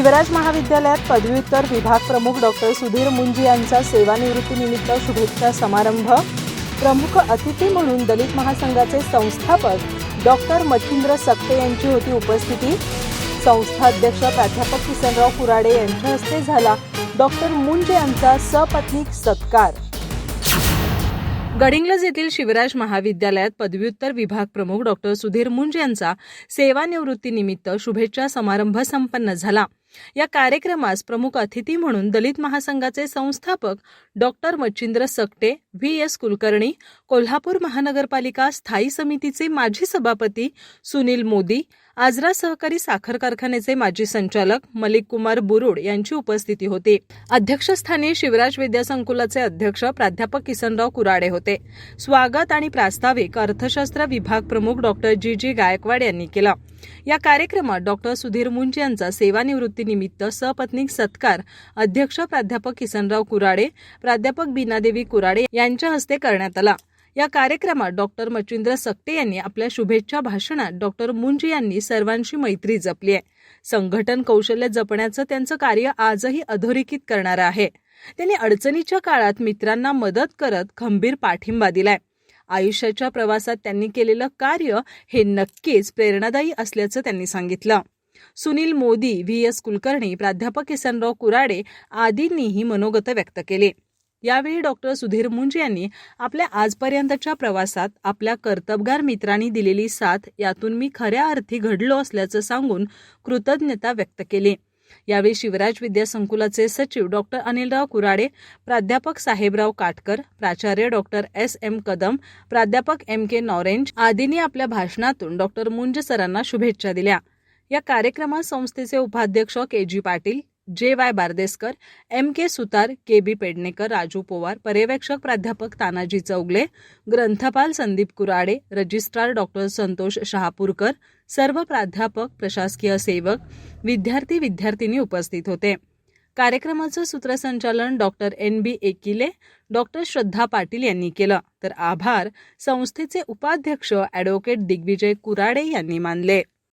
शिवराज महाविद्यालयात पदव्युत्तर विभाग प्रमुख डॉक्टर सुधीर मुंजी यांचा सेवानिवृत्तीनिमित्त शुभेच्छा समारंभ। प्रमुख अतिथी म्हणून दलित महासंघाचे संस्थापक डॉक्टर मच्छिंद्र सकटे यांची होती उपस्थिती। संस्था अध्यक्ष प्राध्यापक किसनराव कुराडे यांच्या हस्ते झाला डॉक्टर मुंजी यांचा सपत्नीक सत्कार। गडिंग्लज येथील शिवराज महाविद्यालयात पदव्युत्तर विभाग प्रमुख डॉक्टर सुधीर मुंजी यांचा सेवानिवृत्तीनिमित्त शुभेच्छा समारंभ संपन्न झाला। या कार्यक्रमास प्रमुख अतिथी म्हणून दलित महासंघाचे संस्थापक डॉक्टर मच्छिंद्र सकटे, व्ही.एस. कुलकर्णी, कोल्हापूर महानगरपालिका स्थायी समितीचे माजी सभापती सुनील मोदी, आजरा सहकारी साखर कारखान्याचे माजी संचालक मलिक कुमार बुरुड यांची उपस्थिती होती। अध्यक्षस्थानी शिवराज विद्यासंकुलाचे अध्यक्ष प्राध्यापक किसनराव कुराडे होते। स्वागत आणि प्रास्ताविक अर्थशास्त्र विभाग प्रमुख डॉक्टर जी गायकवाड यांनी केला। या कार्यक्रमात डॉक्टर सुधीर मुंजी यांचा सेवानिवृत्तीनिमित्त सपत्नीक सत्कार अध्यक्ष प्राध्यापक किसनराव कुराडे, प्राध्यापक बीनादेवी कुराडे यांच्या हस्ते करण्यात आला। या कार्यक्रमात डॉक्टर मच्छिंद्र सकटे यांनी आपल्या शुभेच्छा भाषणात डॉक्टर मुंजी यांनी सर्वांशी मैत्री जपली आहे। संघटन कौशल्य जपण्याचं त्यांचं कार्य आजही अधोरेखित करणारं आहे। त्यांनी अडचणीच्या काळात मित्रांना मदत करत खंबीर पाठिंबा दिलाय। आयुष्याच्या प्रवासात त्यांनी केलेलं कार्य हे नक्कीच प्रेरणादायी असल्याचं त्यांनी सांगितलं। सुनील मोदी, व्ही.एस. कुलकर्णी, प्राध्यापक किसनराव कुराडे आदींनीही मनोगत व्यक्त केले। यावेळी डॉक्टर सुधीर मुंजी यांनी आपल्या आजपर्यंतच्या प्रवासात आपल्या कर्तबगार मित्रांनी दिलेली साथ यातून मी खऱ्या अर्थी घडलो असल्याचं सांगून कृतज्ञता व्यक्त केली। यावेळी शिवराज विद्यासंकुलाचे सचिव डॉक्टर अनिलराव कुराडे, प्राध्यापक साहेबराव काटकर, प्राचार्य डॉक्टर S.M. कदम, प्राध्यापक M.K. नॉरेंज आदींनी आपल्या भाषणातून डॉक्टर मुंजी सरांना शुभेच्छा दिल्या। या कार्यक्रमात संस्थेचे उपाध्यक्ष K.G. Patil, J.Y. Bardeskar, M.K. सुतार, K.B. पेडणेकर, राजू पवार, पर्यवेक्षक प्राध्यापक तानाजी चौगले, ग्रंथपाल संदीप कुराडे, रजिस्ट्रार डॉक्टर संतोष शहापूरकर, सर्व प्राध्यापक, प्रशासकीय सेवक, विद्यार्थी-विद्यार्थिनी उपस्थित होते। कार्यक्रमाचं सूत्रसंचालन डॉक्टर N.B. एकिले, डॉक्टर श्रद्धा पाटील यांनी केलं, तर आभार संस्थेचे उपाध्यक्ष ॲडव्होकेट दिग्विजय कुराडे यांनी मानले।